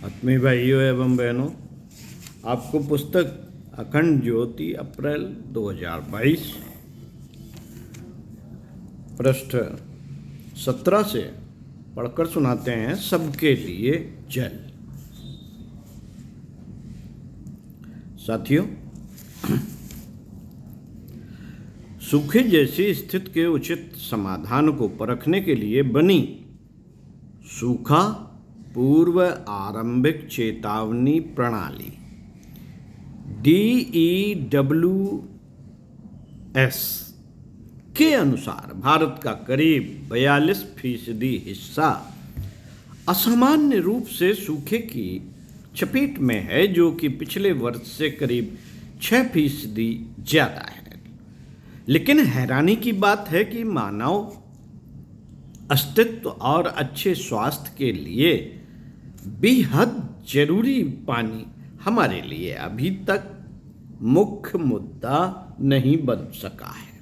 आत्मीय भाइयों एवं बहनों, आपको पुस्तक अखंड ज्योति अप्रैल 2022 पृष्ठ 17 से पढ़कर सुनाते हैं। सबके लिए जल। साथियों, सूखे जैसी स्थिति के उचित समाधान को परखने के लिए बनी सूखा पूर्व आरंभिक चेतावनी प्रणाली DEWS के अनुसार भारत का करीब 42% हिस्सा असामान्य रूप से सूखे की चपेट में है, जो कि पिछले वर्ष से करीब 6% ज्यादा है। लेकिन हैरानी की बात है कि मानव अस्तित्व और अच्छे स्वास्थ्य के लिए बेहद जरूरी पानी हमारे लिए अभी तक मुख्य मुद्दा नहीं बन सका है।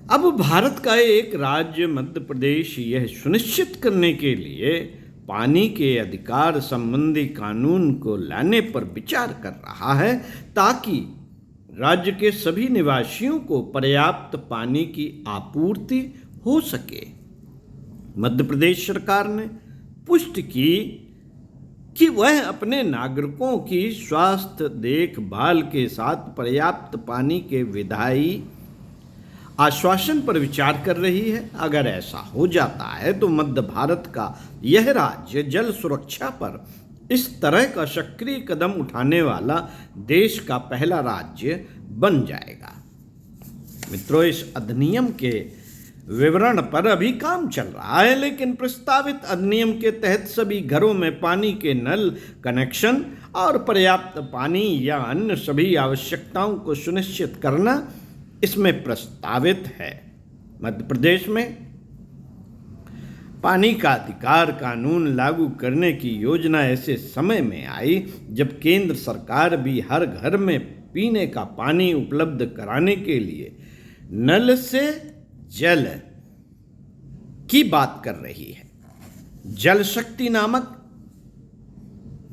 अब भारत का एक राज्य मध्य प्रदेश यह सुनिश्चित करने के लिए पानी के अधिकार संबंधी कानून को लाने पर विचार कर रहा है ताकि राज्य के सभी निवासियों को पर्याप्त पानी की आपूर्ति हो सके। मध्य प्रदेश सरकार ने पुष्टि की कि वह अपने नागरिकों की स्वास्थ्य देखभाल के साथ पर्याप्त पानी के विधायी आश्वासन पर विचार कर रही है। अगर ऐसा हो जाता है तो मध्य भारत का यह राज्य जल सुरक्षा पर इस तरह का सक्रिय कदम उठाने वाला देश का पहला राज्य बन जाएगा। मित्रों, इस अधिनियम के विवरण पर अभी काम चल रहा है, लेकिन प्रस्तावित अधिनियम के तहत सभी घरों में पानी के नल कनेक्शन और पर्याप्त पानी या अन्य सभी आवश्यकताओं को सुनिश्चित करना इसमें प्रस्तावित है। मध्य प्रदेश में पानी का अधिकार कानून लागू करने की योजना ऐसे समय में आई जब केंद्र सरकार भी हर घर में पीने का पानी उपलब्ध कराने के लिए नल से जल की बात कर रही है। जल शक्ति नामक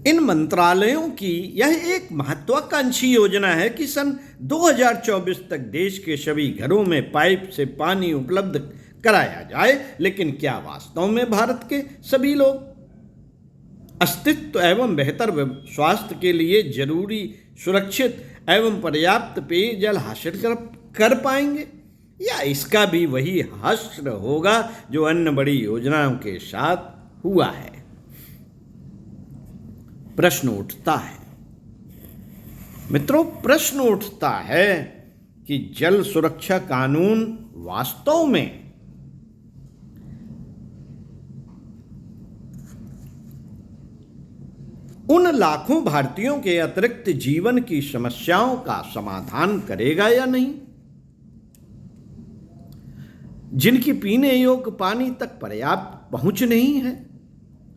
इन मंत्रालयों की यह एक महत्वाकांक्षी योजना है कि सन 2024 तक देश के सभी घरों में पाइप से पानी उपलब्ध कराया जाए। लेकिन क्या वास्तव में भारत के सभी लोग अस्तित्व एवं बेहतर स्वास्थ्य के लिए जरूरी सुरक्षित एवं पर्याप्त पेयजल हासिल कर पाएंगे, या इसका भी वही हश्र होगा जो अन्य बड़ी योजनाओं के साथ हुआ है? प्रश्न उठता है मित्रों, प्रश्न उठता है कि जल सुरक्षा कानून वास्तव में उन लाखों भारतीयों के अतिरिक्त जीवन की समस्याओं का समाधान करेगा या नहीं, जिनकी पीने योग्य पानी तक पर्याप्त पहुंच नहीं है।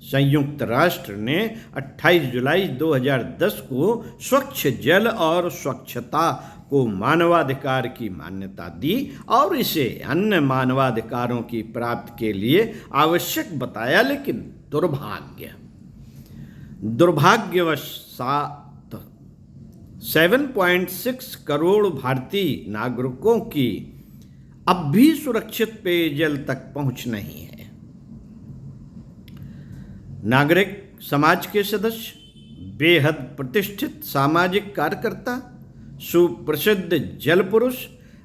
संयुक्त राष्ट्र ने 28 जुलाई 2010 को स्वच्छ जल और स्वच्छता को मानवाधिकार की मान्यता दी और इसे अन्य मानवाधिकारों की प्राप्ति के लिए आवश्यक बताया। लेकिन दुर्भाग्यवशात 7.6 करोड़ भारतीय नागरिकों की अब भी सुरक्षित पेयजल तक पहुंच नहीं है। नागरिक समाज के सदस्य, बेहद प्रतिष्ठित सामाजिक कार्यकर्ता, सुप्रसिद्ध जल पुरुष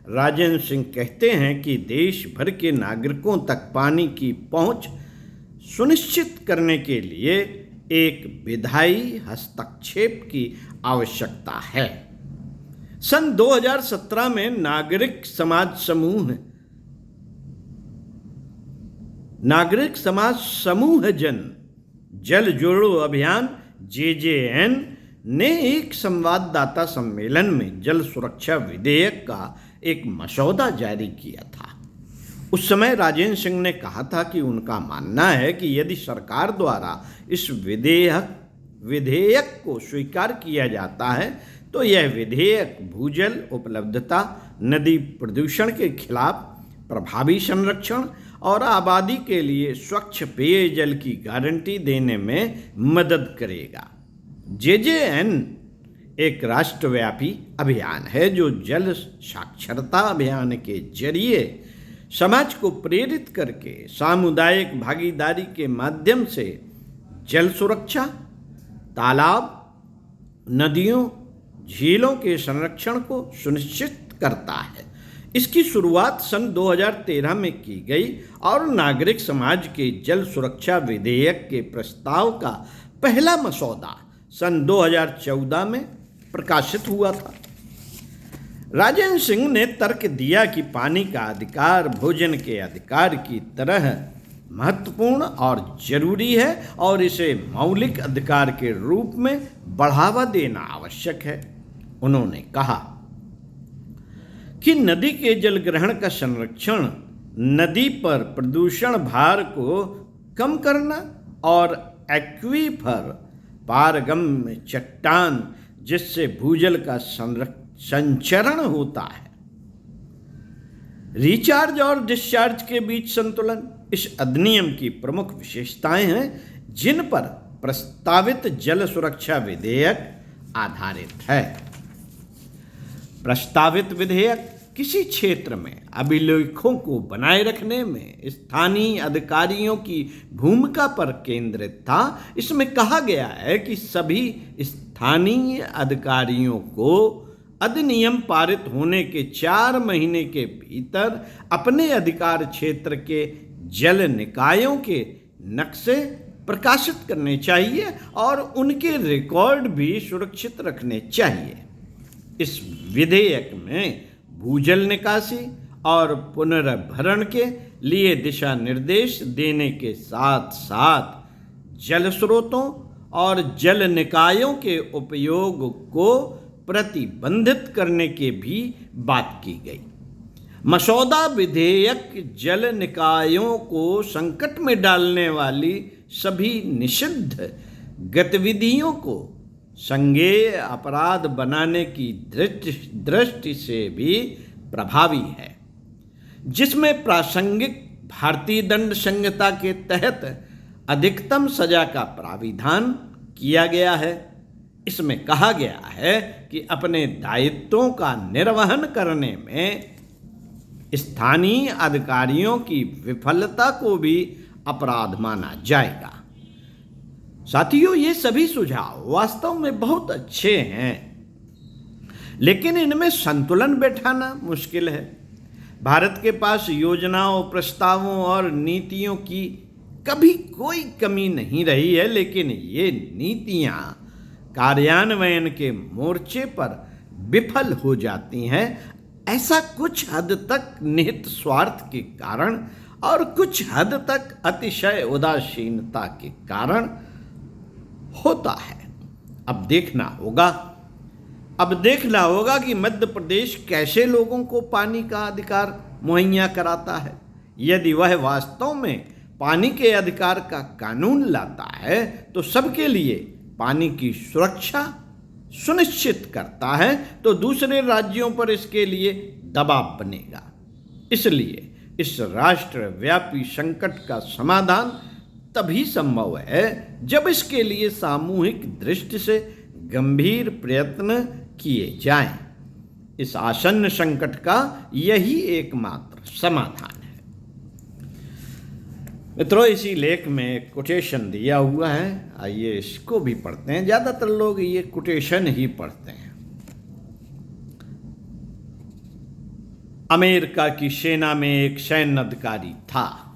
राजेंद्र सिंह कहते हैं कि देश भर के नागरिकों तक पानी की पहुंच सुनिश्चित करने के लिए एक विधायी हस्तक्षेप की आवश्यकता है। सन 2017 में नागरिक समाज समूह जल जोड़ो अभियान JJN ने एक संवाददाता सम्मेलन में जल सुरक्षा विधेयक का एक मसौदा जारी किया था। उस समय राजेंद्र सिंह ने कहा था कि उनका मानना है कि यदि सरकार द्वारा इस विधेयक को स्वीकार किया जाता है तो यह विधेयक भूजल उपलब्धता, नदी प्रदूषण के खिलाफ प्रभावी संरक्षण और आबादी के लिए स्वच्छ पेयजल की गारंटी देने में मदद करेगा। JJN एक राष्ट्रव्यापी अभियान है जो जल साक्षरता अभियान के जरिए समाज को प्रेरित करके सामुदायिक भागीदारी के माध्यम से जल सुरक्षा, तालाब, नदियों, झीलों के संरक्षण को सुनिश्चित करता है। इसकी शुरुआत सन 2013 में की गई और नागरिक समाज के जल सुरक्षा विधेयक के प्रस्ताव का पहला मसौदा सन 2014 में प्रकाशित हुआ था। राजेंद्र सिंह ने तर्क दिया कि पानी का अधिकार भोजन के अधिकार की तरह महत्वपूर्ण और जरूरी है और इसे मौलिक अधिकार के रूप में बढ़ावा देना आवश्यक है। उन्होंने कहा कि नदी के जल ग्रहण का संरक्षण, नदी पर प्रदूषण भार को कम करना और एक्वीफर पारगम्य चट्टान जिससे भूजल का संचरण होता है, रिचार्ज और डिस्चार्ज के बीच संतुलन इस अधिनियम की प्रमुख विशेषताएं हैं जिन पर प्रस्तावित जल सुरक्षा विधेयक आधारित है। प्रस्तावित विधेयक किसी क्षेत्र में अभिलेखों को बनाए रखने में स्थानीय अधिकारियों की भूमिका पर केंद्रित था। इसमें कहा गया है कि सभी स्थानीय अधिकारियों को अधिनियम पारित होने के 4 महीने के भीतर अपने अधिकार क्षेत्र के जल निकायों के नक्शे प्रकाशित करने चाहिए और उनके रिकॉर्ड भी सुरक्षित रखने चाहिए। इस विधेयक में भूजल निकासी और पुनर्भरण के लिए दिशा निर्देश देने के साथ साथ जल स्रोतों और जल निकायों के उपयोग को प्रतिबंधित करने की भी बात की गई। मसौदा विधेयक जल निकायों को संकट में डालने वाली सभी निषिद्ध गतिविधियों को संज्ञेय अपराध बनाने की दृष्टि से भी प्रभावी है, जिसमें प्रासंगिक भारतीय दंड संहिता के तहत अधिकतम सजा का प्राविधान किया गया है। इसमें कहा गया है कि अपने दायित्वों का निर्वहन करने में स्थानीय अधिकारियों की विफलता को भी अपराध माना जाएगा। साथियों, ये सभी सुझाव वास्तव में बहुत अच्छे हैं, लेकिन इनमें संतुलन बैठाना मुश्किल है। भारत के पास योजनाओं, प्रस्तावों और नीतियों की कभी कोई कमी नहीं रही है, लेकिन ये नीतियां कार्यान्वयन के मोर्चे पर विफल हो जाती हैं। ऐसा कुछ हद तक निहित स्वार्थ के कारण और कुछ हद तक अतिशय उदासीनता के कारण होता है। अब देखना होगा कि मध्य प्रदेश कैसे लोगों को पानी का अधिकार मुहैया कराता है। यदि वह वास्तव में पानी के अधिकार का कानून लाता है तो सबके लिए पानी की सुरक्षा सुनिश्चित करता है, तो दूसरे राज्यों पर इसके लिए दबाव बनेगा। इसलिए इस राष्ट्रव्यापी संकट का समाधान तभी संभव है जब इसके लिए सामूहिक दृष्टि से गंभीर प्रयत्न किए जाएं। इस आसन्न संकट का यही एकमात्र समाधान है। मित्रों, इसी लेख में कोटेशन दिया हुआ है, आइए इसको भी पढ़ते हैं। ज़्यादातर लोग ये कोटेशन ही पढ़ते हैं। अमेरिका की सेना में एक सैन्य अधिकारी था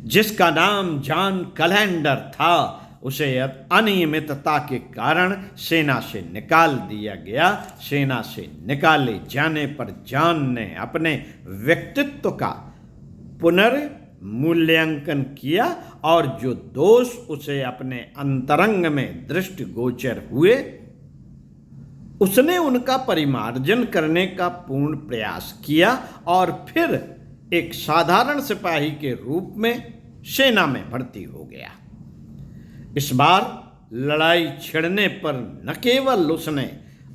जिसका नाम जॉन कैलेंडर था। उसे अनियमितता के कारण सेना से निकाल दिया गया। सेना से निकाले जाने पर जॉन ने अपने व्यक्तित्व का पुनर्मूल्यांकन किया और जो दोष उसे अपने अंतरंग में दृष्टिगोचर हुए, उसने उनका परिमार्जन करने का पूर्ण प्रयास किया और फिर एक साधारण सिपाही के रूप में सेना में भर्ती हो गया। इस बार लड़ाई छिड़ने पर न केवल उसने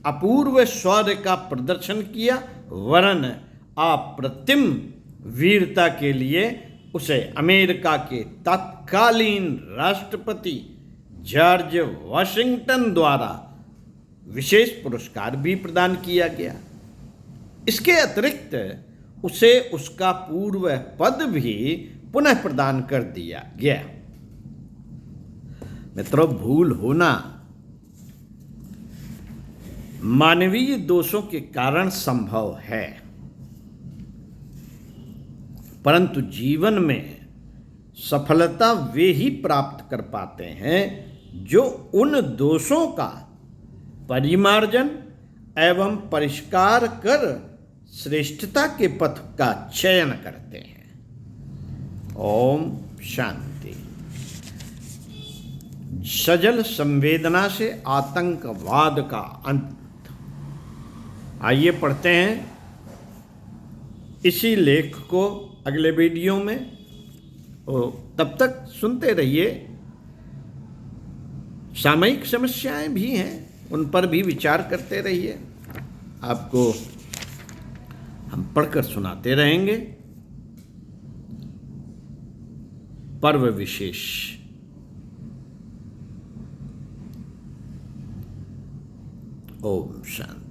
अपूर्व शौर्य का प्रदर्शन किया, वरन अप्रतिम वीरता के लिए उसे अमेरिका के तत्कालीन राष्ट्रपति जॉर्ज वॉशिंगटन द्वारा विशेष पुरस्कार भी प्रदान किया गया। इसके अतिरिक्त उसे उसका पूर्व पद भी पुनः प्रदान कर दिया गया। मित्रों, भूल होना मानवीय दोषों के कारण संभव है, परंतु जीवन में सफलता वे ही प्राप्त कर पाते हैं जो उन दोषों का परिमार्जन एवं परिष्कार कर श्रेष्ठता के पथ का चयन करते हैं। ओम शांति। सजल संवेदना से आतंकवाद का अंत। आइए पढ़ते हैं इसी लेख को अगले वीडियो में। तब तक सुनते रहिए। सामयिक समस्याएं भी हैं, उन पर भी विचार करते रहिए। आपको हम पढ़कर सुनाते रहेंगे। पर्व विशेष। ओम शांति।